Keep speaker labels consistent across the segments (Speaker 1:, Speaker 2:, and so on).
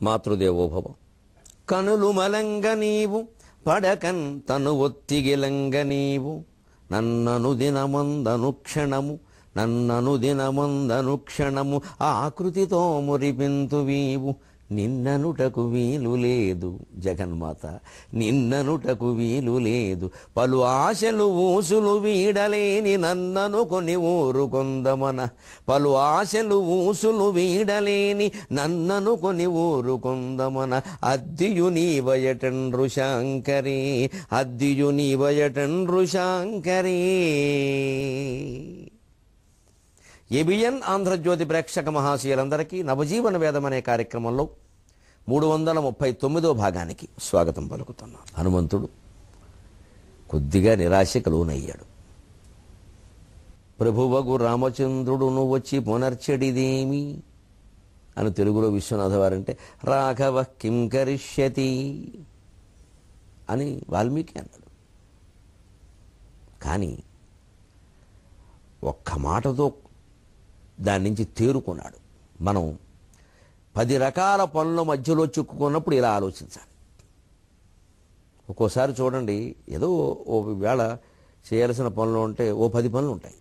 Speaker 1: మాతృదేవోభవ. కనులు మలంగ నీవు పడకన్ తను ఒత్తిగిలంగ నీవు నన్నను దినమందను క్షణము ఆకృతితో మురిపింతువీవు నిన్ననుటకు వీలు లేదు. జగన్మాత నిన్ననుటకు వీలు లేదు. పలు ఆశలు ఊసులు వీడలేని నన్నను కొని ఊరుకొందమన. పలు ఆశలు ఊసులు వీడలేని నన్నను కొని ఊరుకొందమన. అద్దియు నీవయటండ్రు శాంకరే, అద్దియు నీవయటండ్రు శాంకరే. ఏబిఎన్ ఆంధ్రజ్యోతి ప్రేక్షక మహాశయులందరికీ నవజీవన వేదం అనే కార్యక్రమంలో 339వ భాగానికి స్వాగతం పలుకుతున్నాను. హనుమంతుడు కొద్దిగా నిరాశకు లోనయ్యాడు. ప్రభువగు రామచంద్రుడును వచ్చి పునర్చెడిదేమి అని తెలుగులో విశ్వనాథ వారంటే రాఘవ కిం కరిష్యతి అని వాల్మీకి అన్నాడు. కానీ ఒక్క మాటతో దాని నుంచి తేరుకున్నాడు. మనం 10 రకాల పనుల మధ్యలో చిక్కుకున్నప్పుడు ఇలా ఆలోచించాలి. ఒక్కోసారి చూడండి, ఏదో ఓ వేళ చేయాల్సిన పనులు ఉంటే ఓ 10 పనులు ఉంటాయి.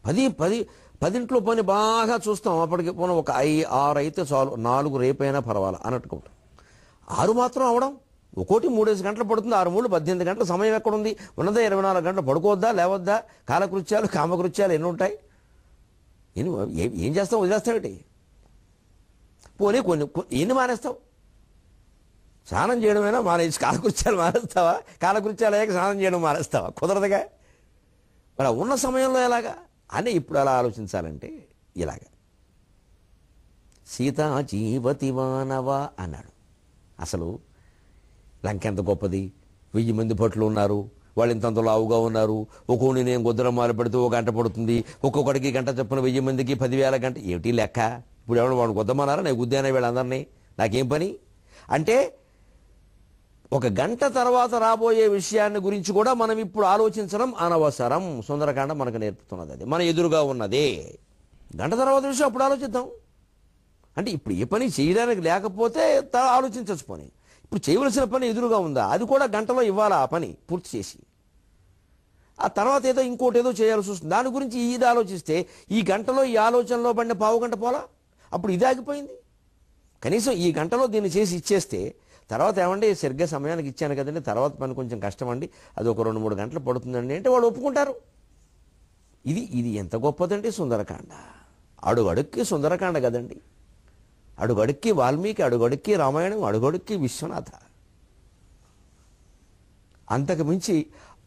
Speaker 1: 10 పని బాగా చూస్తాం. అప్పటికి పోనీ ఒక 6 అయితే చాలు, 4 రేపైనా పర్వాలా అన్నట్టుగా ఉంటాం. 6 మాత్రం అవడం ఒక్కోటి 3 గంటలు పడుతుంది. 6 3 18 గంటల సమయం ఎక్కడుంది? ఉన్నదా 24 గంటలు. పడుకోవద్దా లేవద్దా? కాలకృత్యాలు కామకృత్యాలు ఎన్ని ఉంటాయి? ఏం చేస్తావు? వదిలేస్తావేటి? పోనీ ఎన్ని మానేస్తావు? స్నానం చేయడమైనా మానేసి కాలకృత్యాలు మానేస్తావా? కాలకృత్యాలు అయ్యాక స్నానం చేయడం మానేస్తావా? కుదరదుగా. మరి ఉన్న సమయంలో ఎలాగా అని ఇప్పుడు అలా ఆలోచించాలంటే ఇలాగా. సీతా జీవతి వానవా అన్నాడు. అసలు లంక ఎంత గొప్పది, 1000 మంది భటులు ఉన్నారు, వాళ్ళు ఇంతంత లావుగా ఉన్నారు. ఒక్కొక్కని నేను గుద్దరమాలు పెడితే 1 గంట పడుతుంది. ఒక్కొక్కడికి గంట చొప్పున 1000 మందికి 10,000 గంట. ఏమిటి లెక్క? ఇప్పుడు ఎవరు వాడు గుద్దమన్నారా? నేను గుద్దానే వీళ్ళందరినీ, నాకేం పని అంటే 1 గంట తర్వాత రాబోయే విషయాన్ని గురించి కూడా మనం ఇప్పుడు ఆలోచించడం అనవసరం. సుందరకాండ మనకు నేర్పుతున్నది అది. మన ఎదురుగా ఉన్నదే. గంట తర్వాత విషయం అప్పుడు ఆలోచిద్దాం. అంటే ఇప్పుడు ఏ పని చేయడానికి లేకపోతే ఆలోచించచ్చు. పోనీ ఇప్పుడు చేయవలసిన పని ఎదురుగా ఉందా, అది కూడా గంటలో ఇవ్వాలా ఆ పని పూర్తి చేసి. ఆ తర్వాత ఏదో ఇంకోటి ఏదో చేయాల్సి వస్తుంది. దాని గురించి ఇది ఆలోచిస్తే ఈ గంటలో ఈ ఆలోచనలో పడిన 15 గంట పోలా, అప్పుడు ఇది ఆగిపోయింది. కనీసం ఈ గంటలో దీన్ని చేసి ఇచ్చేస్తే తర్వాత ఏమండి సరిగ్గా సమయానికి ఇచ్చాను కదండి, తర్వాత పని కొంచెం కష్టం అండి, అది ఒక 2-3 గంటలు పడుతుందండి అంటే వాళ్ళు ఒప్పుకుంటారు. ఇది ఎంత గొప్పదండి సుందరకాండ. అడుగడుక్కి సుందరకాండ కదండి. అడుగడుక్కి వాల్మీకి, అడుగడుక్కి రామాయణం, అడుగడుక్కి విశ్వనాథ. అంతకు మించి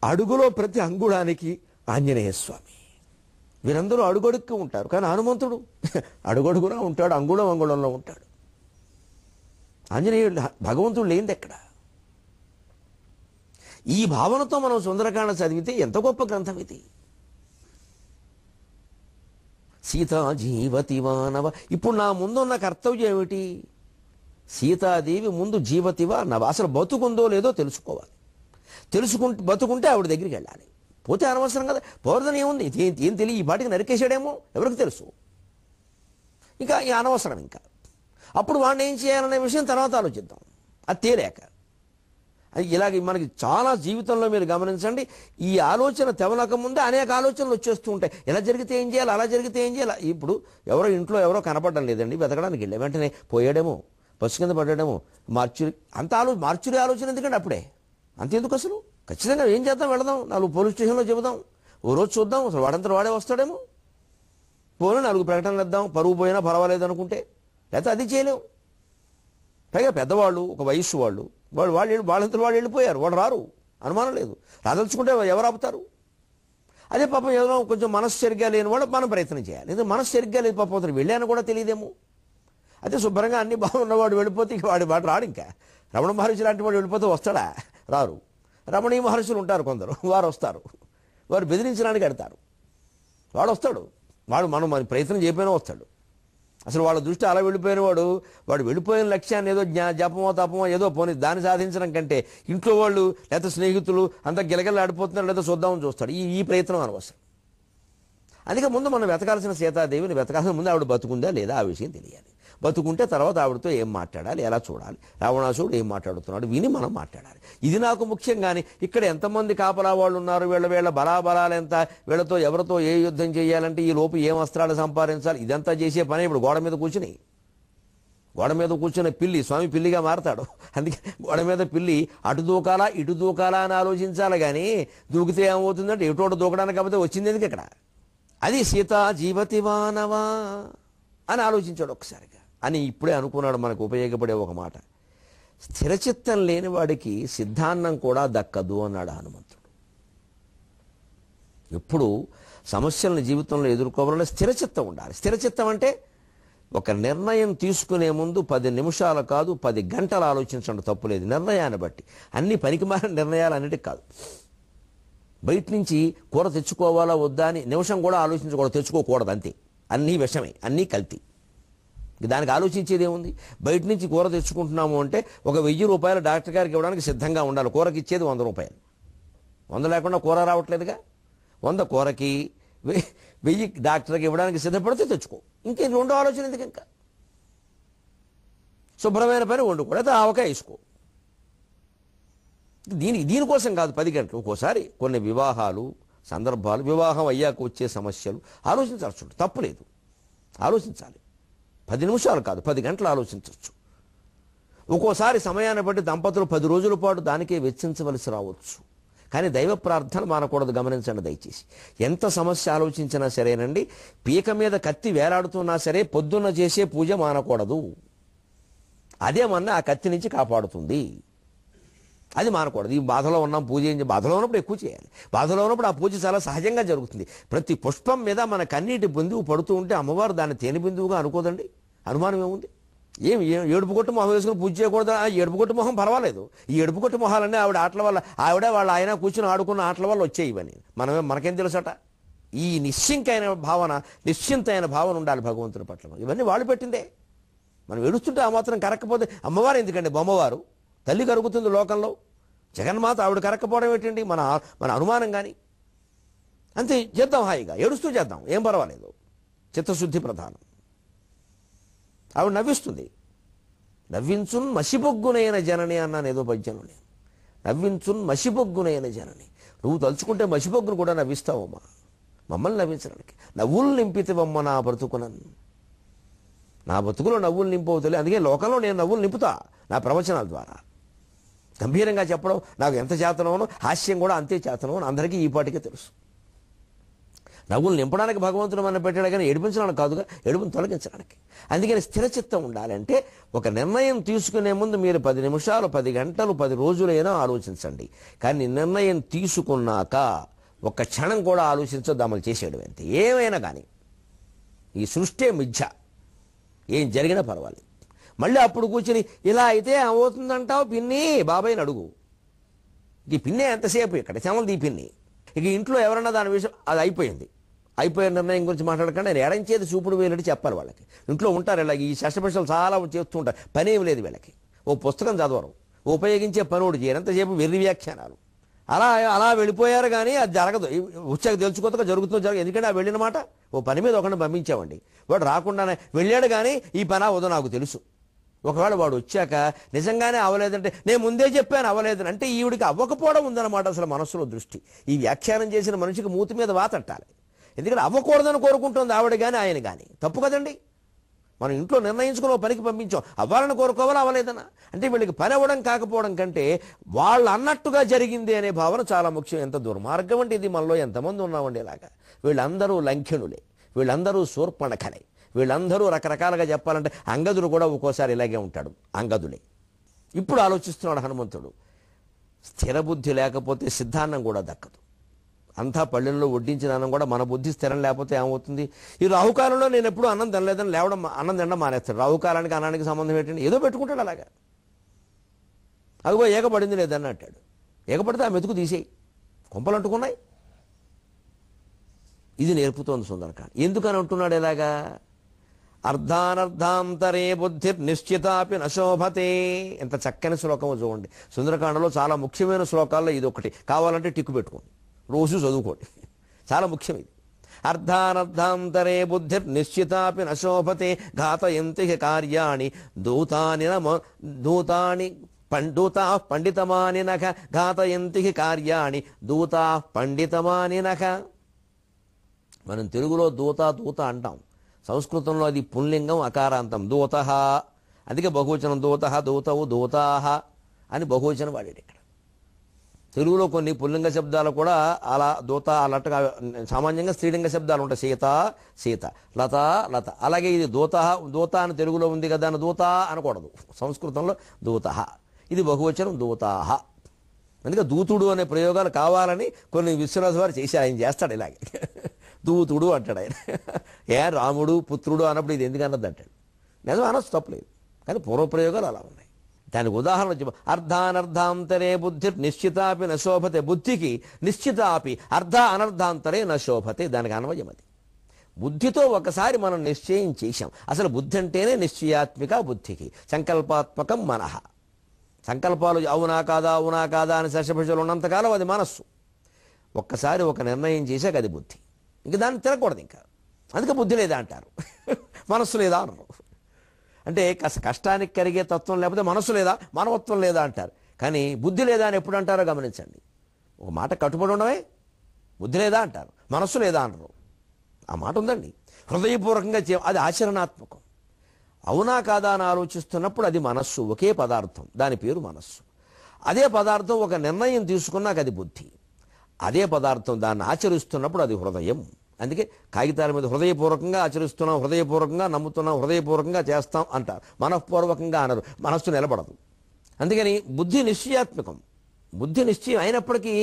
Speaker 1: అడుగులో ప్రతి అంగుళానికి ఆంజనేయ స్వామి. వీరందరూ అడుగడుక్కి ఉంటారు. కానీ హనుమంతుడు అడుగడుగునా ఉంటాడు, అంగుళంలో ఉంటాడు. ఆంజనేయుడు భగవంతుడు లేనిది ఎక్కడ? ఈ భావనతో మనం సుందరకాండ చదివితే ఎంత గొప్ప గ్రంథం ఇది. సీతా జీవతి వానవ. ఇప్పుడు నా ముందున్న కర్తవ్యం ఏమిటి? సీతాదేవి ముందు జీవతివా నవ, అసలు బతుకుందో లేదో తెలుసుకోవాలి. బతుకుంటే ఆవిడ దగ్గరికి వెళ్ళాలి. పోతే అనవసరం కదా. పోరదని ఏముంది, ఏం తెలియ, ఈ పాటికి నరికేసాడేమో ఎవరికి తెలుసు. ఇంకా అనవసరం. ఇంకా అప్పుడు వాడిని ఏం చేయాలనే విషయం తర్వాత ఆలోచిద్దాం. అది తేలేక ఇలాగ మనకి చాలా జీవితంలో మీరు గమనించండి, ఈ ఆలోచన తెవనక ముందే అనేక ఆలోచనలు వచ్చేస్తూ ఉంటాయి. ఎలా జరిగితే ఏం చేయాలి, అలా జరిగితే ఏం చేయాలి. ఇప్పుడు ఇంట్లో ఎవరో కనపడడం లేదండి, వెతకడానికి వెళ్ళే వెంటనే పోయాడేమో, బస్సు కింద పడ్డాడేమో, మార్చురి ఆలోచన ఎందుకంటే అప్పుడే అంతెందుకు? అసలు ఖచ్చితంగా ఏం చేద్దాం, వెళదాం, 4 పోలీస్ స్టేషన్లో చెబుదాం, ఓ రోజు చూద్దాం, అసలు వాడంతా వాడే వస్తాడేమో, పోనీ 4 ప్రకటనలు ఇద్దాం, పరువు పోయినా పర్వాలేదు అనుకుంటే, లేకపోతే అది చేయలేము. పైగా పెద్దవాళ్ళు, ఒక వయస్సు వాళ్ళంతా వాళ్ళు వెళ్ళిపోయారు, వాళ్ళు రారు, అనుమానం లేదు. రాదలుచుకుంటే ఎవరు ఆపుతారు? అదే పాపం ఏదో కొంచెం మనసు సరిగ్గా లేని వాళ్ళు మనం ప్రయత్నం చేయాలి. ఎందుకంటే మనసు సరిగ్గా లేదు, పాపం అతను వెళ్ళాను కూడా తెలియదేమో. అదే శుభ్రంగా అన్ని బాగున్నవాడు వెళ్ళిపోతే ఇక వాడు రాడు. ఇంకా రమణ మహర్షి లాంటి వాడు వెళ్ళిపోతే వస్తాడా? రారు. రమణీయ మహర్షులు ఉంటారు కొందరు, వారు వస్తారు, వారు బెదిరించడానికి వెడతారు. వాడు వస్తాడు, మనం ప్రయత్నం చేయకపోయినా వస్తాడు. అసలు వాళ్ళ దృష్టి అలా వెళ్ళిపోయిన వాడు వెళ్ళిపోయిన లక్ష్యాన్ని ఏదో జపమో తపమో ఏదో పోనీ దాన్ని సాధించడం కంటే ఇంట్లో వాళ్ళు లేదా స్నేహితులు అంతా గిలగిలాడిపోతున్నారు లేదా చూద్దామని చూస్తాడు. ఈ ప్రయత్నం అనవసరం. అందుకే ముందు మనం వెతకాల్సిన సీతాదేవిని వెతకాల్సిన ముందు ఆవిడ బతుకుందా లేదా ఆ విషయం తెలియాలి. బతుకుంటే తర్వాత ఆవిడతో ఏం మాట్లాడాలి, ఎలా చూడాలి, రావణాసుడు ఏం మాట్లాడుతున్నాడు విని మనం మాట్లాడాలి. ఇది నాకు ముఖ్యం. కానీ ఇక్కడ ఎంతమంది కాపలా వాళ్ళు ఉన్నారు, వీళ్ళ బలాబలాలు ఎంత, వీళ్ళతో ఎవరితో ఏ యుద్ధం చేయాలంటే ఈ లోపు ఏం అస్త్రాలు సంపాదించాలి, ఇదంతా చేసే పని ఇప్పుడు గోడ మీద కూర్చునే పిల్లి స్వామి పిల్లిగా మారతాడు. అందుకే గోడ మీద పిల్లి అటు దూకాలా ఇటు దూకాలా అని ఆలోచించాలి. కానీ దూకితే ఏమవుతుందంటే ఎటోటు దూకడానికి కాకపోతే వచ్చింది ఎందుకు ఇక్కడ. అది సీత జీవతివానవా అని ఆలోచించాడు ఒక్కసారిగా. అని ఇప్పుడే అనుకున్నాడు మనకు ఉపయోగపడే ఒక మాట. స్థిరచిత్తం లేని వాడికి సిద్ధాన్నం కూడా దక్కదు అన్నాడు హనుమంతుడు. ఎప్పుడు సమస్యలను జీవితంలో ఎదుర్కోవాలంటే స్థిరచిత్తం ఉండాలి. స్థిరచిత్తం అంటే ఒక నిర్ణయం తీసుకునే ముందు 10 నిమిషాలు కాదు 10 గంటలు ఆలోచించడం తప్పులేదు. నిర్ణయాన్ని బట్టి అన్ని పనికిమాలిన నిర్ణయాలు అన్నిటికి కాదు. బయట నుంచి కూర తెచ్చుకోవాలా వద్దా అని నిమిషం కూడా ఆలోచించకూడదు, తెచ్చుకోకూడదు, అంతే. అన్నీ విషమే, అన్నీ కల్తీ. దానికి ఆలోచించేది ఏముంది. బయట నుంచి కూర తెచ్చుకుంటున్నాము అంటే ఒక 1000 రూపాయలు డాక్టర్ గారికి ఇవ్వడానికి సిద్ధంగా ఉండాలి. కూరకి ఇచ్చేది 100 రూపాయలు. 100 లేకుండా కూర రావట్లేదుగా. 100 కూరకి 1000 డాక్టర్కి ఇవ్వడానికి సిద్ధపడితే తెచ్చుకో. ఇంకేం రెండో ఆలోచన ఎందుకు? ఇంకా శుభ్రమైన పని వండుకో, లేదా ఆవకాయ వేసుకో. దీనికోసం కాదు 10 గంటలు. ఒక్కోసారి కొన్ని వివాహాలు సందర్భాలు, వివాహం అయ్యాక వచ్చే సమస్యలు ఆలోచించాల్సి ఉంటుంది. తప్పులేదు, ఆలోచించాలి. 10 నిమిషాలు కాదు 10 గంటలు ఆలోచించవచ్చు. ఒక్కోసారి సమయాన్ని బట్టి దంపతులు 10 రోజుల పాటు దానికే వెచ్చించవలసి రావచ్చు. కానీ దైవ ప్రార్థన మానకూడదు. గమనించండి దయచేసి. ఎంత సమస్య ఆలోచించినా సరేనండి, పీక మీద కత్తి వేలాడుతున్నా సరే పొద్దున్న చేసే పూజ మానకూడదు. అదేమన్నా ఆ కత్తి నుంచి కాపాడుతుంది. అది మానకూడదు. ఈ బాధలో ఉన్నాం, పూజ ఏం బాధలో ఉన్నప్పుడు ఎక్కువ చేయాలి. బాధలో ఉన్నప్పుడు ఆ పూజ చాలా సహజంగా జరుగుతుంది. ప్రతి పుష్పం మీద మన కన్నీటి బిందువు పడుతూ ఉంటే అమ్మవారు దాన్ని తేనె బిందువుగా అనుకోదండి. అనుమానం ఏముంది? ఏడుపు కొట్టు మొహం వేసుకుని పూజ చేయకూడదు. ఆ ఏడుపు కొట్టు మొహం పర్వాలేదు. ఈ ఏడుపు కొట్టు మొహాలన్నీ ఆవిడ ఆటల వల్ల, వాళ్ళ ఆయన కూర్చుని ఆడుకున్న ఆటల వల్ల వచ్చేయి ఇవన్నీ. మనకేం తెలుసట? ఈ నిశ్చింతైన భావన ఉండాలి భగవంతుని పట్ల. ఇవన్నీ వాళ్ళు పెట్టిందే. మనం ఏడుస్తుంటే ఆ మాత్రం కరక్కపోతే అమ్మవారు ఎందుకండి? బొమ్మవారు తల్లి కరుగుతుంది లోకంలో. జగన్మాత ఆవిడ కరక్కపోవడం ఏంటండి? మన అనుమానం. కానీ అంతే, చేద్దాం హాయిగా, ఏడుస్తూ చేద్దాం, ఏం పర్వాలేదు. చిత్తశుద్ధి ప్రధానం. ఆవిడ నవ్విస్తుంది. నవ్వించున్ మసిబొగ్గునైన జనని అన్నాను ఏదో పద్యంలో నేను. నవ్వించున్ మసిబొగ్గునైన జనని. నువ్వు తలుచుకుంటే మసిబొగ్గును కూడా నవ్విస్తావమ్మా, మమ్మల్ని నవ్వించడానికి. నవ్వులు నింపితివమ్మ నా బ్రతుకునన్. నా బతుకులో నవ్వులు నింపవు తెలియదు. అందుకే లోకంలో నేను నవ్వులు నింపుతా నా ప్రవచనాల ద్వారా. గంభీరంగా చెప్పడం నాకు ఎంత చేతనోనో, హాస్యం కూడా అంతే చేతనో అందరికీ ఈ పాటికే తెలుసు. నవ్వులు నింపడానికి భగవంతుడు మన పెట్టాడు, కానీ ఏడిపించడానికి కాదుగా, ఏడుపును తొలగించడానికి. అందుకని స్థిరచిత్తం ఉండాలంటే ఒక నిర్ణయం తీసుకునే ముందు మీరు 10 నిమిషాలు 10 గంటలు 10 రోజులైనా ఆలోచించండి. కానీ నిర్ణయం తీసుకున్నాక ఒక్క క్షణం కూడా ఆలోచించొద్దు, అమలు చేసేయడం అంతే. ఏమైనా కానీ ఈ సృష్టి మిథ్య, ఏం జరిగినా పర్వాలేదు. మళ్ళీ అప్పుడు కూర్చుని ఇలా అయితే అవుతుందంటావు పిన్ని బాబాయ్ని అడుగు. ఈ పిన్నే ఎంతసేపు ఇక్కడ చెమలది ఈ పిన్ని. ఇక ఇంట్లో ఎవరన్నా దాని విషయం అది అయిపోయిన నిర్ణయం గురించి మాట్లాడకుండా నేను ఎడంచేది చూపుడు వేలటి చెప్పాలి వాళ్ళకి. ఇంట్లో ఉంటారు ఇలా ఈ శస్త్రపరీక్షలు చాలా చేస్తూ ఉంటారు, పని ఏమి లేదు వీళ్ళకి. ఓ పుస్తకం చదవరు, ఉపయోగించే పనుడు చేయరు, ఎంతసేపు వెర్రి వ్యాఖ్యానాలు. అలా వెళ్ళిపోయారు. కానీ అది జరగదు. వచ్చాక తెలుసుకోక జరుగుతుందో జరగదు. ఎందుకంటే ఆ వెళ్ళిన మాట ఓ పని మీద ఒకరిని పంపించామండి, వాడు రాకుండానే వెళ్ళాడు. కానీ ఈ పని అవదో నాకు తెలుసు. ఒకవేళ వాడు వచ్చాక నిజంగానే అవ్వలేదంటే నేను ముందే చెప్పాను అవ్వలేదని, అంటే ఈవిడికి అవ్వకపోవడం ఉందన్నమాట అసలు మనసులో దృష్టి. ఈ వ్యాఖ్యానం చేసిన మనిషికి మూతి మీద వాతట్టాలి. ఎందుకంటే అవ్వకూడదని కోరుకుంటుంది ఆవిడ కానీ ఆయన కానీ. తప్పు కదండి. మనం ఇంట్లో నిర్ణయించుకుని ఒక పనికి పంపించాం, అవ్వాలని కోరుకోవాలా అవ్వలేదన్నా. అంటే వీళ్ళకి పని అవ్వడం కాకపోవడం కంటే వాళ్ళు అన్నట్టుగా జరిగింది అనే భావన చాలా ముఖ్యం. ఎంత దుర్మార్గం అంటే ఇది. మనలో ఎంతమంది ఉన్నామండి ఇలాగా. వీళ్ళందరూ లంఘ్యునులే, వీళ్ళందరూ శూర్పణఖలే, వీళ్ళందరూ రకరకాలుగా చెప్పాలంటే అంగదుడు కూడా ఒక్కోసారి ఇలాగే ఉంటాడు. అంగదులే. ఇప్పుడు ఆలోచిస్తున్నాడు హనుమంతుడు. స్థిర బుద్ధి లేకపోతే సిద్ధాన్నం కూడా దక్కదు. అంతా పళ్ళెల్లో వడ్డించిన అన్నం కూడా మన బుద్ధి స్థిరం లేకపోతే ఏమవుతుంది? ఈ రాహుకాలంలో నేను ఎప్పుడు అన్నం తినలేదని లేవడం, అన్నం తినడం మానేస్తాడు. రాహుకాలానికి అన్నానికి సంబంధం ఏంటండి? ఏదో పెట్టుకుంటాడు అలాగా. అదిగో ఏకపడింది లేదని అంటాడు. ఏకపడితే ఆ మెతుకు తీసేయి, కొంపలు అంటుకున్నాయి. ఇది నేర్పుతోంది సుందరకాండ. ఎందుకని అంటున్నాడు ఇలాగా? అర్ధానర్ధాంతరే బుద్ధి నిశ్చితాపి నశోభతే. ఎంత చక్కని శ్లోకమో చూడండి. సుందరకాండలో చాలా ముఖ్యమైన శ్లోకాల్లో ఇది ఒకటి. కావాలంటే టిక్కు పెట్టుకోండి, రోజు చదువుకోండి. చాలా ముఖ్యం ఇది. అర్ధానర్ధాంతరే బుద్ధిర్నిశ్చితాపి నశోభతే ఘాతయంతి హి కార్యాణి దూతాని దూతా పండితమానినఖ ఘాతయంతి హి కార్యాణి దూతా పండితమానినఖ. మనం తెలుగులో దూత దూత అంటాం, సంస్కృతంలో అది పుల్లింగం అకారాంతం దూత, అందుకే బహువచనం దూత దూతవు దూతాహ అని బహువచనం వాడాడు. ఇక్కడ తెలుగులో కొన్ని పుల్లింగ శబ్దాలు కూడా అలా దూత అన్నట్టుగా సామాన్యంగా స్త్రీలింగ శబ్దాలు ఉంటాయి. సీత సీత, లత లత. అలాగే ఇది దూత దూత అని తెలుగులో ఉంది కదా అని దూత అనకూడదు, సంస్కృతంలో దూత. ఇది బహువచనం దూతాహ. అందుకే దూతుడు అనే ప్రయోగాలు కావాలని కొన్ని విశ్వనాథ వారు చేశారు. ఆయన చేస్తాడు ఇలాగే, దూతుడు అంటాడు ఆయన. రాముడు పుత్రుడు అన్నప్పుడు ఇది ఎందుకు అన్నది అంటాడు. నిజం అనొచ్చు, తప్పలేదు, కానీ పూర్వప్రయోగాలు అలా ఉన్నాయి. దానికి ఉదాహరణ చెప్పు. అర్ధానర్ధాంతరే బుద్ధి నిశ్చితాపి నశోభతే. బుద్ధికి నిశ్చితాపి అర్ధ అనర్ధాంతరే నశోభతే, దానికి అన్వయం అది. బుద్ధితో ఒకసారి మనం నిశ్చయం చేశాం. అసలు బుద్ధి అంటేనే నిశ్చయాత్మిక బుద్ధికి, సంకల్పాత్మకం మనః. సంకల్పాలు అవునా కాదా అని శశభషలు ఉన్నంతకాలం అది మనస్సు. ఒక్కసారి ఒక నిర్ణయం చేశాక అది బుద్ధి, ఇంక దాన్ని తిరగకూడదు. ఇంకా అందుకే బుద్ధి లేదా అంటారు, మనస్సు లేదా అనరు. అంటే కష్టానికి కరిగే తత్వం లేకపోతే మనస్సు లేదా మానవత్వం లేదా అంటారు. కానీ బుద్ధి లేదా అని ఎప్పుడు అంటారో గమనించండి. ఒక మాట కట్టుబడి ఉండవే బుద్ధి లేదా అంటారు, మనస్సు లేదా అనరు. ఆ మాట ఉందండి. హృదయపూర్వకంగా అది ఆచరణాత్మకం. అవునా కాదా అని ఆలోచిస్తున్నప్పుడు అది మనస్సు, ఒకే పదార్థం, దాని పేరు మనస్సు. అదే పదార్థం ఒక నిర్ణయం తీసుకున్నాక అది బుద్ధి. అదే పదార్థం దాన్ని ఆచరిస్తున్నప్పుడు అది హృదయం. అందుకే కాగితాల మీద హృదయపూర్వకంగా ఆచరిస్తున్నాం, హృదయపూర్వకంగా నమ్ముతున్నాం, హృదయపూర్వకంగా చేస్తాం అంటారు, మనఃపూర్వకంగా అనరు. మనస్సు నిలబడదు. అందుకని బుద్ధి నిశ్చయాత్మకం. బుద్ధి నిశ్చయం అయినప్పటికీ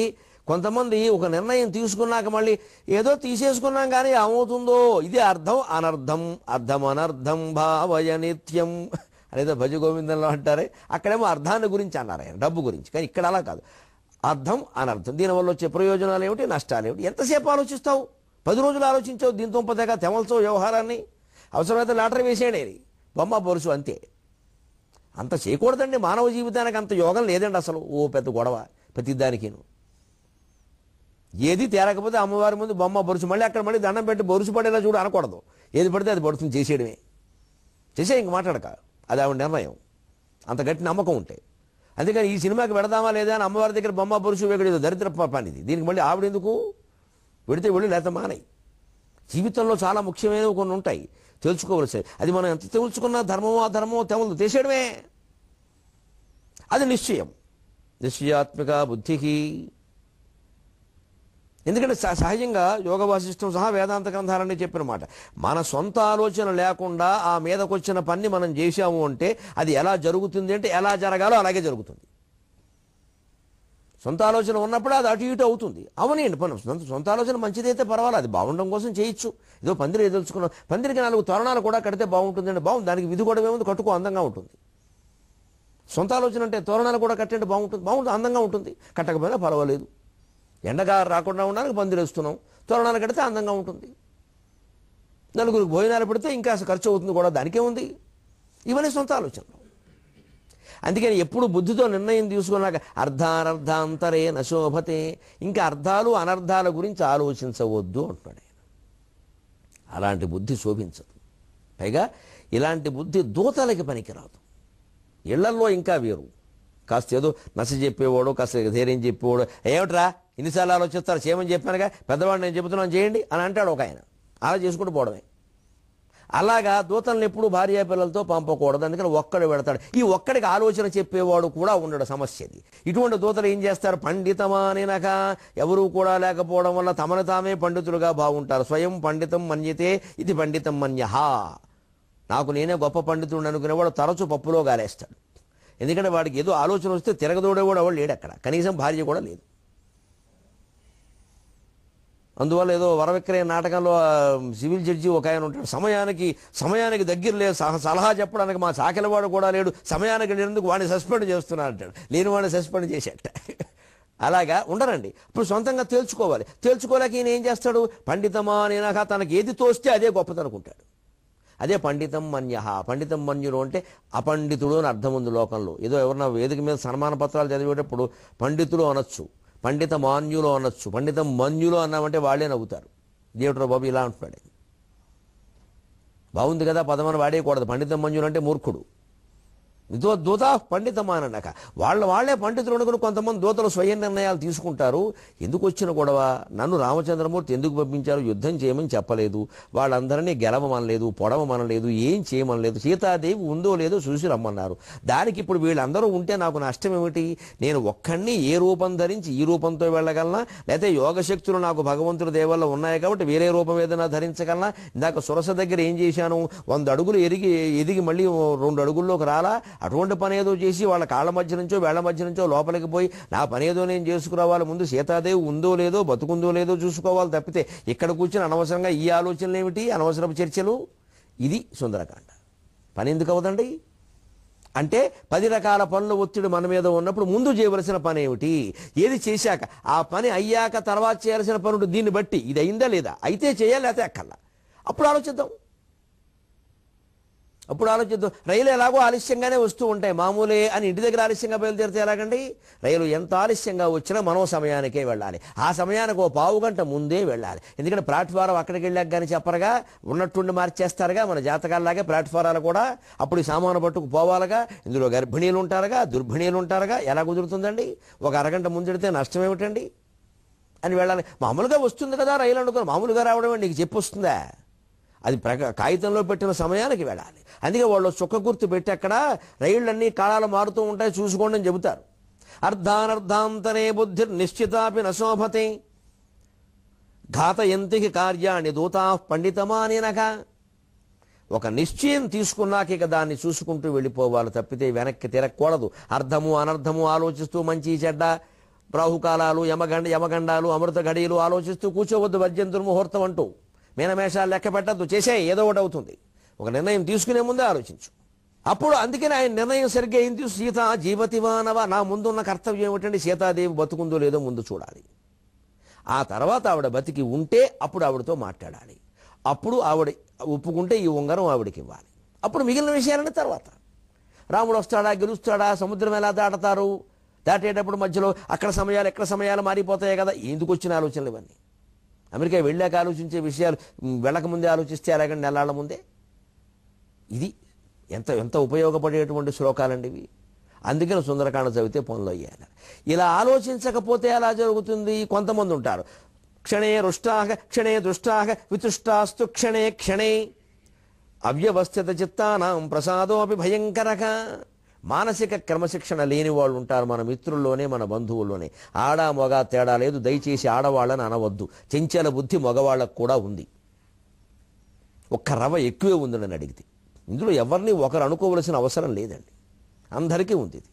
Speaker 1: కొంతమంది ఒక నిర్ణయం తీసుకున్నాక మళ్ళీ ఏదో తీసేసుకున్నాం కానీ ఏమవుతుందో, ఇది అర్థం అనర్థం, అర్థం అనర్థం భావయ నిత్యం అనేదో భజ గోవిందంలో అంటారే, అక్కడేమో అర్థాన్ని గురించి అన్నారు ఆయన, డబ్బు గురించి. కానీ ఇక్కడ అలా కాదు, అర్థం అనర్థం. దీనివల్ల వచ్చే ప్రయోజనాలు ఏమిటి, నష్టాలు ఏమిటి, ఎంతసేపు ఆలోచిస్తావు? 10 రోజులు ఆలోచించావు, దీంతో పదగా తెమల్చో వ్యవహారాన్ని. అవసరమైతే లాటరీ వేసేయండి, బొమ్మ పొరుసు, అంతే. అంత చేయకూడదండి. మానవ జీవితానికి అంత యోగం లేదండి అసలు. ఓ పెద్ద గొడవ ప్రతిదానికిను. ఏది తేరకపోతే అమ్మవారి ముందు బొమ్మ బొరుసు, మళ్ళీ అక్కడ మళ్ళీ దండం పెట్టి బొరుసు పడేలా చూడు అనకూడదు. ఏది పడితే అది పడుతుంది, చేసేయడమే. చేసే ఇంక మాట్లాడక, అది ఆవిడ నిర్ణయం. అంత గట్టి నమ్మకం ఉంటే. అందుకని ఈ సినిమాకి పెడదామా లేదా అని అమ్మవారి దగ్గర బొమ్మ బొరుసు వేగడేదో దరిద్ర పని ఇది. దీనికి మళ్ళీ ఆవిడెందుకు? పెడితే వెళ్ళి లేత మానయి. జీవితంలో చాలా ముఖ్యమైనవి కొన్ని ఉంటాయి తెలుసుకోవలసి. అది మనం ఎంత తెలుసుకున్నా ధర్మమో అధర్మమో తెమలు తీసేయడమే. అది నిశ్చయం, నిశ్చయాత్మిక బుద్ధికి. ఎందుకంటే సహజంగా యోగ వాసిష్టం సహా వేదాంత గ్రంథాలన్నీ చెప్పిన మాట, మన సొంత ఆలోచన లేకుండా ఆ మీదకొచ్చిన పని మనం చేశాము అంటే అది ఎలా జరుగుతుంది అంటే ఎలా జరగాలో అలాగే జరుగుతుంది. సొంత ఆలోచన ఉన్నప్పుడు అది అటు ఇటు అవుతుంది. అవనండి పని. సొంత ఆలోచన మంచిదైతే పర్వాలేదు, అది బాగుండడం కోసం చేయొచ్చు. ఏదో పందిరి ఎదుల్చుకున్నాం, పందిరికి 4 తోరణాలు కూడా కడితే బాగుంటుందండి. బాగుంది, దానికి విధి కూడా ఏముంది, కట్టుకో, అందంగా ఉంటుంది. సొంత ఆలోచన అంటే తోరణాలు కూడా కట్టండి, బాగుంటుంది, అందంగా ఉంటుంది. కట్టకపోయినా పర్వాలేదు. ఎండగా రాకుండా ఉండడానికి పందిరి వేస్తున్నాం, తోరణాలు కడితే అందంగా ఉంటుంది. నలుగురికి భోజనాలు పెడితే ఇంకా ఖర్చు అవుతుంది కూడా, దానికే ఉంది. ఇవన్నీ సొంత ఆలోచనలు. అందుకని ఎప్పుడు బుద్ధితో నిర్ణయం తీసుకున్నాక అర్ధానర్ధాంతరే నశోభతే, ఇంకా అర్థాలు అనర్థాల గురించి ఆలోచించవద్దు అంటున్నాడు ఆయన. అలాంటి బుద్ధి శోభించదు. పైగా ఇలాంటి బుద్ధి దూతలకి పనికిరాదు. ఇళ్లల్లో ఇంకా వేరు. కాస్త ఏదో నచ్చ చెప్పేవాడు, కాస్త ధైర్యం చెప్పేవాడు, ఏమిట్రా ఇన్నిసార్లు ఆలోచిస్తారు, చేయమని చెప్పానుగా, పెద్దవాడు నేను చెబుతున్నాను చేయండి అని అంటాడు ఒక ఆయన. అలా చేసుకుంటూ పోవడమే. అలాగా దూతలను ఎప్పుడు భార్య పిల్లలతో పంపకూడదు. అందుకని ఒక్కడు పెడతాడు. ఈ ఒక్కడికి ఆలోచన చెప్పేవాడు కూడా ఉండడు, సమస్య ఇది. ఇటువంటి దూతలు ఏం చేస్తారు, పండితమానినక, ఎవరూ కూడా లేకపోవడం వల్ల తమను తామే పండితులుగా బాగుంటారు. స్వయం పండితం మన్యతే ఇది పండితం మన్యః. నాకు నేనే గొప్ప పండితుడు అనుకునేవాడు తరచు పప్పులో గాలేస్తాడు. ఎందుకంటే వాడికి ఏదో ఆలోచన వస్తే తిరగదోడేవాడు ఎవడు లేడు అక్కడ, కనీసం భార్య కూడా లేదు. అందువల్ల ఏదో వరవిక్రయ నాటకంలో సివిల్ జడ్జి ఒక ఆయన ఉంటాడు, సమయానికి దగ్గర లేదు, సలహా చెప్పడానికి మా సాకిలవాడు కూడా లేడు, సమయానికి లేనందుకు వాడిని సస్పెండ్ చేస్తున్నాడు అంటాడు. లేని వాడిని సస్పెండ్ చేసేట. అలాగా ఉండరండి. ఇప్పుడు సొంతంగా తేల్చుకోవాలి. తేల్చుకోలేక ఈయన ఏం చేస్తాడు, పండితమా నేనాక తనకి ఏది తోస్తే అదే గొప్పదనుకుంటాడు. అదే పండితం మన్యః. పండితం మన్యుడు అంటే అపండితుడు అని అర్థం ఉంది లోకంలో. ఏదో ఎవరన్నా వేదిక మీద సన్మాన పత్రాలు చదివేటప్పుడు పండితుడు అనొచ్చు, పండిత మాన్యులు అనొచ్చు. పండితం మన్యులు అన్నామంటే వాళ్ళే నవ్వుతారు. దేవుడు బాబు ఇలా అంటున్నాడు. బాగుంది కదా పదమని వాడేయకూడదు. పండితం మంజులు అంటే మూర్ఖుడు. దూత పండితమానక వాళ్ళే పండితులు అనుకుని కొంతమంది దూతలు స్వయం నిర్ణయాలు తీసుకుంటారు. ఎందుకు వచ్చిన గొడవ? నన్ను రామచంద్రమూర్తి ఎందుకు పంపించారు? యుద్ధం చేయమని చెప్పలేదు, వాళ్ళందరినీ గెలవమనలేదు, పొడవమనలేదు, ఏం చేయమనలేదు. సీతాదేవి ఉందో లేదో చూసి రమ్మన్నారు. దానికి ఇప్పుడు వీళ్ళందరూ ఉంటే నాకు నష్టం ఏమిటి? నేను ఒక్కడిని ఏ రూపం ధరించి ఈ రూపంతో వెళ్ళగలనా, లేకపోతే యోగశక్తులు నాకు భగవంతుడి దేవల్లో ఉన్నాయి కాబట్టి వేరే రూపం ఏదైనా ధరించగలనా? ఇందాక సురస దగ్గర ఏం చేశాను? 100 అడుగులు ఎదిగి మళ్ళీ 2 అడుగుల్లోకి రాలా? అటువంటి పని ఏదో చేసి వాళ్ళ కాళ్ళ మధ్య నుంచో వేళ్ల మధ్య నుంచో లోపలికి పోయి నా పని ఏదో నేను చేసుకురావాలి. ముందు సీతాదేవి ఉందో లేదో బతుకుందో లేదో చూసుకోవాలి తప్పితే ఇక్కడ కూర్చొని అనవసరంగా ఈ ఆలోచనలు ఏమిటి, అనవసరపు చర్చలు. ఇది సుందరకాండ. పని ఎందుకు అవదండి అంటే 10 రకాల పనుల ఒత్తిడి మన మీద ఉన్నప్పుడు ముందు చేయవలసిన పని ఏమిటి, ఏది చేశాక ఆ పని అయ్యాక తర్వాత చేయాల్సిన పనుడు దీన్ని బట్టి ఇది అయిందా లేదా, అయితే చేయాలి లేకపోతే అక్కర్లా, అప్పుడు ఆలోచిద్దాం. రైలు ఎలాగో ఆలస్యంగానే వస్తూ ఉంటాయి, మామూలే అని ఇంటి దగ్గర ఆలస్యంగా బయలుదేరితే ఎలాగండి? రైలు ఎంత ఆలస్యంగా వచ్చినా మనం సమయానికే వెళ్ళాలి. ఆ సమయానికి 1/4 గంట ముందే వెళ్ళాలి. ఎందుకంటే ప్లాట్ఫారం అక్కడికి వెళ్ళాక కానీ చెప్పరుగా, ఉన్నట్టుండి మార్చేస్తారుగా మన జాతకాల్లాగే ప్లాట్ఫారాలు కూడా. అప్పుడు ఈ సామాను పట్టుకు పోవాలిగా, ఇందులో గర్భిణీలు ఉంటారుగా, దుర్భిణీలు ఉంటారుగా. ఎలా కుదురుతుందండి? 1 అరగంట ముందెడితే నష్టం ఏమిటండి అని వెళ్ళాలి. మామూలుగా వస్తుంది కదా రైలు అనుకుని, మామూలుగా రావడం నీకు చెప్పి వస్తుందా? అది కాగితంలో పెట్టిన సమయానికి వెళ్ళాలి. అందుకే వాళ్ళు చుక్క గుర్తు పెట్టి అక్కడ రైళ్ళన్నీ కాలాలు మారుతూ ఉంటాయి చూసుకోండి అని చెబుతారు. అర్ధానర్ధాంతరే బుద్ధి నిశ్చితాపి నశోభతే ఘాతయంతికి కార్యాన్ని దూతా పండితమానేనక. ఒక నిశ్చయం తీసుకున్నాక ఇక దాన్ని చూసుకుంటూ వెళ్ళిపోవాలి తప్పితే వెనక్కి తిరగకూడదు. అర్థము అనర్థము ఆలోచిస్తూ మంచి చెడ్డ రాహుకాలాలు యమగండాలు అమృత ఘడియలు ఆలోచిస్తూ కూర్చోవద్దు. వర్జం దుర్ముహూర్తం అంటూ మీనమేషాలు లెక్క పెట్టద్దు. చేసే ఏదో ఒకటి అవుతుంది. ఒక నిర్ణయం తీసుకునే ముందే ఆలోచించు. అప్పుడు అందుకని ఆయన నిర్ణయం సరిగ్గా ఏం తీసు సీత జీవతివానవ. నా ముందున్న కర్తవ్యం ఏమిటండి? సీతాదేవి బతుకుందో లేదో ముందు చూడాలి. ఆ తర్వాత ఆవిడ బతికి ఉంటే అప్పుడు ఆవిడతో మాట్లాడాలి. అప్పుడు ఆవిడ ఒప్పుకుంటే ఈ ఉంగరం ఆవిడకి ఇవ్వాలి. అప్పుడు మిగిలిన విషయాలని తర్వాత. రాముడు వస్తాడా, గెలుస్తాడా, సముద్రం ఎలా దాటతారు, దాటేటప్పుడు మధ్యలో అక్కడ సమయాలు ఎక్కడ సమయాలు మారిపోతాయి కదా. ఎందుకు వచ్చిన ఆలోచనలు ఇవన్నీ? అమెరికా వెళ్ళాక ఆలోచించే విషయాలు వెళ్ళకముందే ఆలోచిస్తే ఎలాగండి నెలల ముందే. ఇది ఎంత ఉపయోగపడేటువంటి శ్లోకాలండి ఇవి. అందుకని సుందరకాండ చదివితే పనులు అయ్యాయి. ఇలా ఆలోచించకపోతే ఎలా జరుగుతుంది? కొంతమంది ఉంటారు క్షణే రుష్టాహ క్షణే దుష్టాహ వితుష్టాస్తు క్షణే క్షణే అవ్యవస్థిత చిత్తానాం ప్రసాదో అపి భయంకరక. మానసిక క్రమశిక్షణ లేని వాళ్ళు ఉంటారు మన మిత్రుల్లోనే, మన బంధువుల్లోనే. ఆడ మగ తేడా లేదు. దయచేసి ఆడవాళ్ళని అనవద్దు. చెంచల బుద్ధి మగవాళ్ళకు కూడా ఉంది. ఒక్క రవ ఎక్కువే ఉందని అడిగితే ఇందులో ఎవరిని ఒకరు అనుకోవలసిన అవసరం లేదండి. అందరికీ ఉంది ఇది.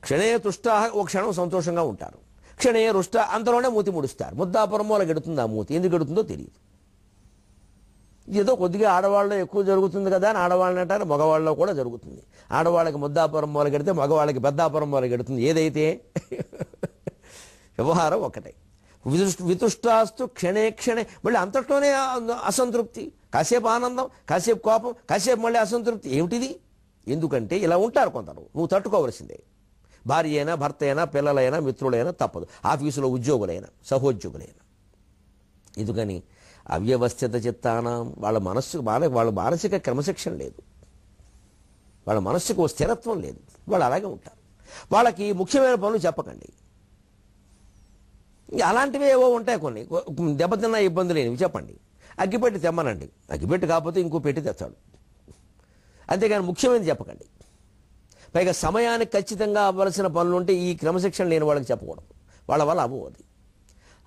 Speaker 1: క్షణే తుష్టాహ ఓ క్షణం సంతోషంగా ఉంటారు, క్షణే రుష్ట అంతలోనే మూతి ముడుస్తారు. ముద్దాపురం వాళ్ళకి ఎడుతుంది. ఆ మూతి ఎందుకు ఎడుతుందో తెలియదు. ఏదో కొద్దిగా ఆడవాళ్ళలో ఎక్కువ జరుగుతుంది కదా అని ఆడవాళ్ళని అంటారు. మగవాళ్ళలో కూడా జరుగుతుంది. ఆడవాళ్ళకి ముద్దాపురం మొదలు పెడితే మగవాళ్ళకి పెద్దాపురం మొదలు పెడుతుంది. ఏదైతే వ్యవహారం ఒకటే. వితుష్టాస్తు క్షణే క్షణే. మళ్ళీ అంతట్లోనే అసంతృప్తి, కాసేపు ఆనందం, కాసేపు కోపం, కాసేపు మళ్ళీ అసంతృప్తి. ఏమిటిది? ఎందుకంటే ఇలా ఉంటారు కొందరు. నువ్వు తట్టుకోవలసిందే. భార్య అయినా, భర్త అయినా, పిల్లలైనా, మిత్రులైనా తప్పదు. ఆఫీసులో ఉద్యోగులైనా, సహోద్యోగులైనా. ఎందుకని? అవ్యవస్థిత చిత్తానం. వాళ్ళ మానసిక క్రమశిక్షణ లేదు. వాళ్ళ మనస్సుకు స్థిరత్వం లేదు. వాళ్ళు అలాగే ఉంటారు. వాళ్ళకి ముఖ్యమైన పనులు చెప్పకండి. అలాంటివి ఏవో ఉంటాయి కొన్ని. దెబ్బతిన్న ఇబ్బంది లేనివి చెప్పండి. అగ్గిపెట్టి తెమ్మనండి. అగ్గిపెట్టి కాకపోతే ఇంకో పెట్టి తెచ్చాడు. అంతేగాని ముఖ్యమైనది చెప్పకండి. పైగా సమయానికి ఖచ్చితంగా అవ్వాల్సిన పనులుంటే ఈ క్రమశిక్షణ లేని వాళ్ళకి చెప్పకూడదు. వాళ్ళ వల్ల అవ్వదు.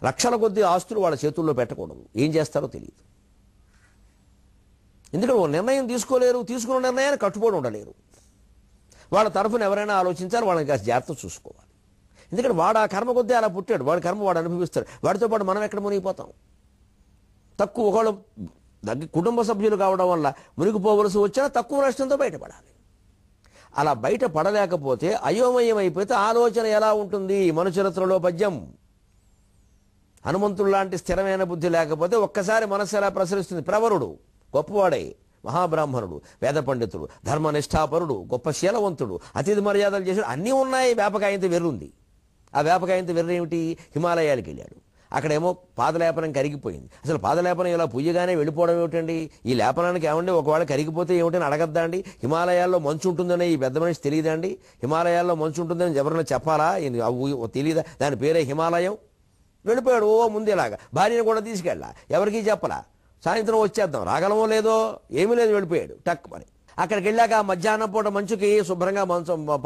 Speaker 1: లక్షల కొద్ది ఆస్తులు వాళ్ళ చేతుల్లో పెట్టకూడదు. ఏం చేస్తారో తెలియదు. ఎందుకంటే ఓ నిర్ణయం తీసుకోలేరు. తీసుకున్న నిర్ణయాన్ని కట్టుబడి ఉండలేరు. వాళ్ళ తరఫున ఎవరైనా ఆలోచించాలి. వాళ్ళని కాస్త జాగ్రత్త చూసుకోవాలి. ఎందుకంటే వాడు ఆ కర్మ కొద్దీ అలా పుట్టాడు. వాడి కర్మ వాడు అనుభవిస్తాడు. వాడితో పాటు మనం ఎక్కడ మునిగిపోతాం? తక్కువ ఒకళ్ళు కుటుంబ సభ్యులు కావడం వల్ల మునిగిపోవలసి వచ్చినా తక్కువ నష్టంతో బయటపడాలి. అలా బయటపడలేకపోతే అయోమయం అయిపోతే ఆలోచన ఎలా ఉంటుంది? మనుచరిత్రలో పద్యం. హనుమంతుడు లాంటి స్థిరమైన బుద్ధి లేకపోతే ఒక్కసారి మనస్సు ఎలా ప్రసరిస్తుంది? ప్రవరుడు గొప్పవాడై మహాబ్రాహ్మణుడు, వేద పండితుడు, ధర్మనిష్టాపరుడు, గొప్ప శీలవంతుడు, అతిథి మర్యాదలు చేసాడు, అన్నీ ఉన్నాయి. వేపకాయంత వెర్రుంది. ఆ వేపకాయంత వెర్రు ఏమిటి? హిమాలయాలకు వెళ్ళాడు. అక్కడేమో పాదలేపనం కరిగిపోయింది. అసలు పాదలేపనం ఇలా పుయ్యగానే వెళ్ళిపోవడం ఏమిటండి? ఈ లేపనానికి ఏమండి ఒకవేళ కరిగిపోతే ఏమిటని అడగద్దా అండి? హిమాలయాల్లో మంచు ఉంటుందని ఈ పెద్ద మనిషి తెలియదా అండి? హిమాలయాల్లో మంచు ఉంటుందని ఎవరైనా చెప్పాలా? తెలియదా? దాని పేరే హిమాలయం. వెళ్ళిపోయాడు ముందు ఇలాగా. భార్యను కూడా తీసుకెళ్ళా, ఎవరికీ చెప్పలా. సాయంత్రం వచ్చేద్దాం, రాగలమో లేదో, ఏమీ లేదు, వెళ్ళిపోయాడు టక్ మరి. అక్కడికి వెళ్ళాక మధ్యాహ్నం పూట మంచుకి శుభ్రంగా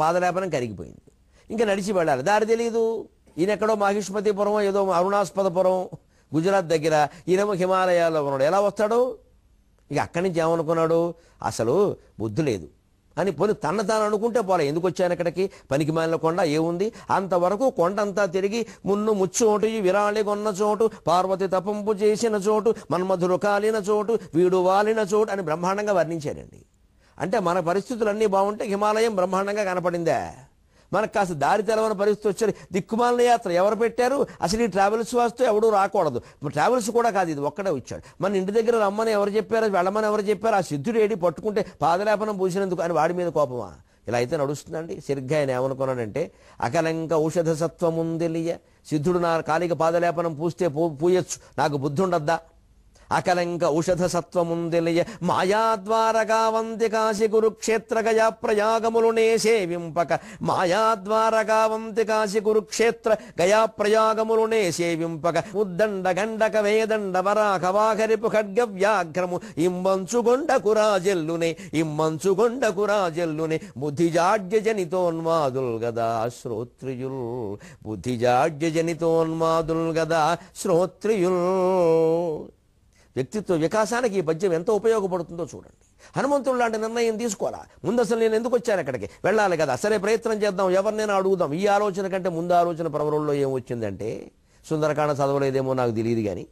Speaker 1: పాదలేపనం కరిగిపోయింది. ఇంకా నడిచి వెళ్ళాలి, దారి తెలియదు. ఈయన ఎక్కడో మహిష్మతిపురం, ఏదో అరుణాస్పదపురం, గుజరాత్ దగ్గర, ఈయనేమో హిమాలయాల్లో ఉన్నాడు. ఎలా వస్తాడు? ఇక అక్కడి నుంచి ఏమనుకున్నాడు? అసలు బుద్ధి లేదు అని పోనీ తాను అనుకుంటే పోలే. ఎందుకు వచ్చాను ఇక్కడికి? పనికి మాలిన కొండ ఏముంది? అంతవరకు కొండంతా తిరిగి మున్ను ముచ్చోటు, విరాళి కొన్న చోటు, పార్వతి తపంపు చేసిన చోటు, మన్మధుడు కాలిన చోటు, వీడు వాలిన చోటు అని బ్రహ్మాండంగా వర్ణించాడండి. అంటే మన పరిస్థితులన్నీ బాగుంటే హిమాలయం బ్రహ్మాండంగా కనపడిందే. మనకు కాస్త దారి తెలవని పరిస్థితి వచ్చారు. దిక్కుమాలిన యాత్ర ఎవరు పెట్టారు? అసలు ఈ ట్రావెల్స్ వాస్తూ ఎవడూ రాకూడదు. ట్రావెల్స్ కూడా కాదు, ఇది ఒక్కడే వచ్చాడు. మన ఇంటి దగ్గర రమ్మని ఎవరు చెప్పారు? వెళ్ళమని ఎవరు చెప్పారు? ఆ సిద్ధుడు ఏడి పట్టుకుంటే పాదలేపనం పూసినందుకు అని వాడి మీద కోపమా? ఇలా అయితే నడుస్తుందండి. సరిగ్గా ఆయన ఏమనుకున్నాడంటే, అకలంక ఔషధ సత్వముందెలియ, సిద్ధుడు నా కాలిక పాదలేపనం పూస్తే పూయొచ్చు, నాకు బుద్ధి ఉండద్దా? అకలంక ఔషధ సత్వముందెలియ మాయాద్వారగా వంతి కాశి కురుక్షేత్ర గయా ప్రయాగములునే సేవింపక, మాయాద్వారగా వంతి కాశి కురుక్షేత్ర గయా ప్రయాగములునే సేవింపక, ఉద్దండ గండక వేదండ వరాక వాకరిపు ఖడ్గ వ్యాఘ్రము ఇమ్మంచుగొండ కురాజెల్లునే, ఇమ్మంచుగొండ కురాజెల్లునే, బుద్ధిజాడ్య జనితోన్మాదుల్ గదా శ్రోత్రియుల్, బుద్ధిజాడ్య జనితోన్మాదుల్ గదా శ్రోత్రియుల్. వ్యక్తిత్వ వికాసానికి ఈ పద్యం ఎంత ఉపయోగపడుతుందో చూడండి. హనుమంతుడు లాంటి నిర్ణయం తీసుకోవాలా. ముందు అసలు నేను ఎందుకు వచ్చాను అక్కడికి? వెళ్ళాలి కదా, సరే ప్రయత్నం చేద్దాం, ఎవరినైనా అడుగుదాం. ఈ ఆలోచన కంటే ముందు ఆలోచన ప్రవరంలో ఏమొచ్చిందంటే, సుందరకాండ చదవలేదేమో నాకు తెలియదు కానీ,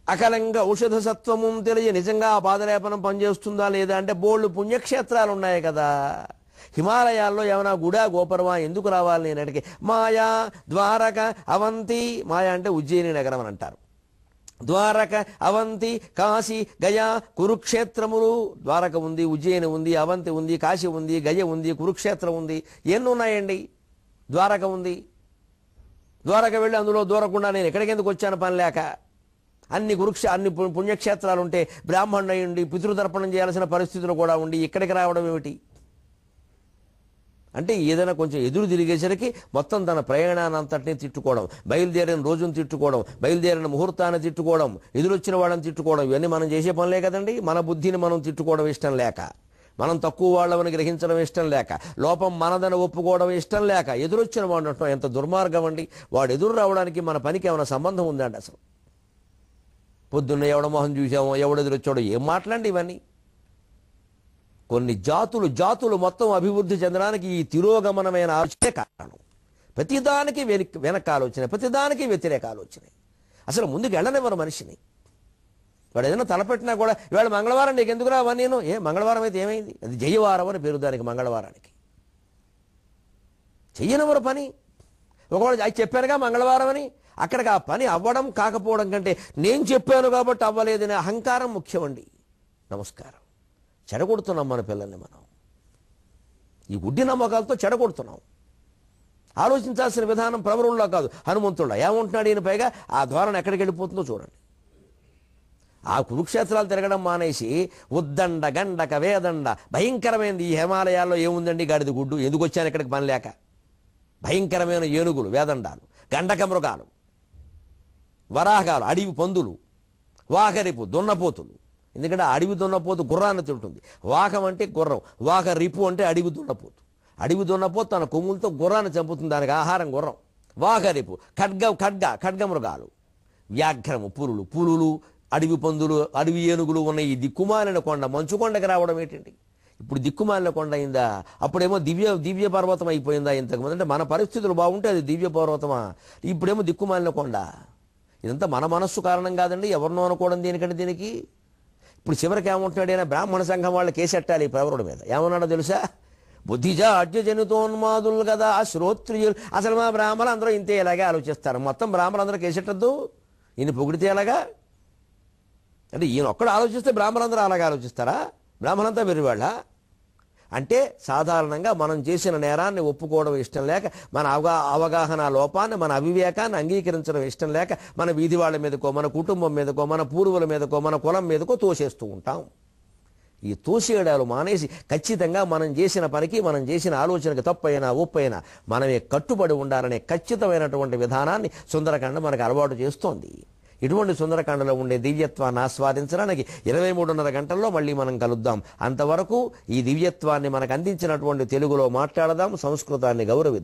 Speaker 1: అకలంగా ఔషధ సత్వము తెలియ నిజంగా ఆ పాదలేపనం పనిచేస్తుందా లేదా అంటే, బోళ్ళు పుణ్యక్షేత్రాలు ఉన్నాయి కదా. హిమాలయాల్లో ఏమైనా గుడా గోపురమా? ఎందుకు రావాలి నేను అడిగి? మాయా ద్వారక అవంతి, మాయా అంటే ఉజ్జయిని నగరం అని అంటారు. ద్వారక అవంతి కాశీ గయా కురుక్షేత్రములు. ద్వారక ఉంది, ఉజ్జయిని ఉంది, అవంతి ఉంది, కాశీ ఉంది, గయ ఉంది, కురుక్షేత్రం ఉంది. ఎన్ని ఉన్నాయండి? ద్వారక ఉంది. ద్వారక వెళ్ళి అందులో దూరకుండా నేను ఎక్కడికి ఎందుకు వచ్చాను? పని లేక. అన్ని పుణ్యక్షేత్రాలు ఉంటే బ్రాహ్మణుడి పితృతర్పణం చేయాల్సిన పరిస్థితులు కూడా ఉండి ఇక్కడికి రావడం ఏమిటి? అంటే ఏదైనా కొంచెం ఎదురు తిరిగేసరికి మొత్తం తన ప్రయాణాన్ని అంతటినీ తిట్టుకోవడం, బయలుదేరిన రోజును తిట్టుకోవడం, బయలుదేరిన ముహూర్తాన్ని తిట్టుకోవడం, ఎదురొచ్చిన వాళ్ళని తిట్టుకోవడం, ఇవన్నీ మనం చేసే పనులే కదండి. మన బుద్ధిని మనం తిట్టుకోవడం ఇష్టం లేక, మనం తక్కువ వాళ్ళని గ్రహించడం ఇష్టం లేక, లోపం మనదని ఒప్పుకోవడం ఇష్టం లేక ఎదురొచ్చిన వాడు అంటాం. ఎంత దుర్మార్గం అండి. వాడు ఎదురు రావడానికి మన పనికి ఏమైనా సంబంధం ఉందండి? అసలు పొద్దున్న ఎవడ మొహం చూసామో, ఎవడెదురొచ్చాడో, ఏం మాట్లాడండి ఇవన్నీ. కొన్ని జాతులు మొత్తం అభివృద్ధి చెందడానికి ఈ తిరోగమనమైన ఆలోచనే కారణం. ప్రతిదానికి వెనక ఆలోచన, ప్రతిదానికి వ్యతిరేక ఆలోచన. అసలు ముందుకు వెళ్ళనివ్వరు మనిషిని. వాడు ఏదైనా తలపెట్టినా కూడా, ఇవాళ మంగళవారం నీకు ఎందుకు రావా? నేను మంగళవారం అయితే ఏమైంది? అది జయవారం అని పేరు దానికి. మంగళవారానికి చెయ్యనివ్వరు పని. ఒకవేళ అది చెప్పానుగా మంగళవారం అని, అక్కడికి ఆ పని అవ్వడం కాకపోవడం కంటే నేను చెప్పాను కాబట్టి అవ్వలేదనే అహంకారం ముఖ్యమండి. నమస్కారం. చెడగొడుతున్నాం మన పిల్లల్ని మనం. ఈ గుడ్డి నమ్మకాలతో చెడగొడుతున్నాం. ఆలోచించాల్సిన విధానం ప్రవరంలో కాదు, హనుమంతుల్లో. ఏమంటున్నాడు ఈయన? పైగా ఆ ధోరణి ఎక్కడికి వెళ్ళిపోతుందో చూడండి. ఆ కురుక్షేత్రాలు తిరగడం మానేసి ఉద్దండ గండక వేదండ, భయంకరమైనది. ఈ హిమాలయాల్లో ఏముందండి? గాడిద గుడ్డు. ఎందుకు వచ్చాను ఇక్కడికి? పని లేక. భయంకరమైన ఏనుగులు, వేదండాలు, గండక మృగాలు, వరాహాలు, అడవి పందులు, వాకరిపు దున్నపోతులు. ఎందుకంటే అడవి దున్నపోతు గుర్రాన్ని తింటుంది. వాకం అంటే గుర్రం, వాక రిపు అంటే అడవి దున్నపోతు. అడవి దున్నపోతు తన కొమ్ములతో గుర్రాన్ని చంపుతుంది, దానికి ఆహారం గుర్రం. వాకరిపు ఖడ్గ మృగాలు, వ్యాఘ్రము పులులు, అడవి పందులు, అడవి ఏనుగులు ఉన్న ఈ దిక్కుమాలిన కొండ మంచుకొండకి రావడం ఏంటండి? ఇప్పుడు దిక్కుమాలిన కొండ అయిందా? అప్పుడేమో దివ్య పర్వతం అయిపోయిందా? ఇంతకుముందు అంటే మన పరిస్థితులు బాగుంటే అది దివ్య పర్వతమా? ఇప్పుడేమో దిక్కుమాలిన కొండ. ఇదంతా మన మనస్సు కారణం కాదండి, ఎవరినో అనుకోవడం. దీనికంటే దీనికి ఇప్పుడు చివరికి ఏమంటున్నాడు ఆయన? బ్రాహ్మణ సంఘం వాళ్ళు కేసెట్టాలి ఈ ప్రవరుడి మీద. ఏమన్నాడో తెలుసా? బుద్ధిజా అడ్యజనితోన్మాదులు కదా శ్రోత్రియులు. అసలు మా బ్రాహ్మణులు అందరూ ఇంతే ఇలాగే ఆలోచిస్తారు. మొత్తం బ్రాహ్మణులందరూ కేసెట్టద్దు, ఈయన పొగిడితే ఎలాగా? అంటే ఈయన ఒక్కడు ఆలోచిస్తే బ్రాహ్మణులందరూ అలాగే ఆలోచిస్తారా? బ్రాహ్మణంతా వెర్రివాళ్ళ? అంటే సాధారణంగా మనం చేసిన నేరాన్ని ఒప్పుకోవడం ఇష్టం లేక, మన అవగాహన లోపాన్ని, మన అవివేకాన్ని అంగీకరించడం ఇష్టం లేక, మన వీధి వాళ్ళ మీదకో, మన కుటుంబం మీదకో, మన పూర్వుల మీదకో, మన కులం మీదకో తోసేస్తూ ఉంటాం. ఈ తోసేయడాలు మానేసి ఖచ్చితంగా మనం చేసిన పనికి, మనం చేసిన ఆలోచనకి తప్పైనా ఒప్పైనా మనమే కట్టుబడి ఉండాలనే ఖచ్చితమైనటువంటి విధానాన్ని సుందరకాండ మనకు అలవాటు చేస్తోంది. ఇటువంటి సుందరకాండలో ఉండే దివ్యత్వాన్ని ఆస్వాదించడానికి 23:30 గంటల్లో మళ్ళీ మనం కలుద్దాం. అంతవరకు ఈ దివ్యత్వాన్ని మనకు అందించినటువంటి తెలుగులో మాట్లాడదాం, సంస్కృతాన్ని గౌరవిద్దాం.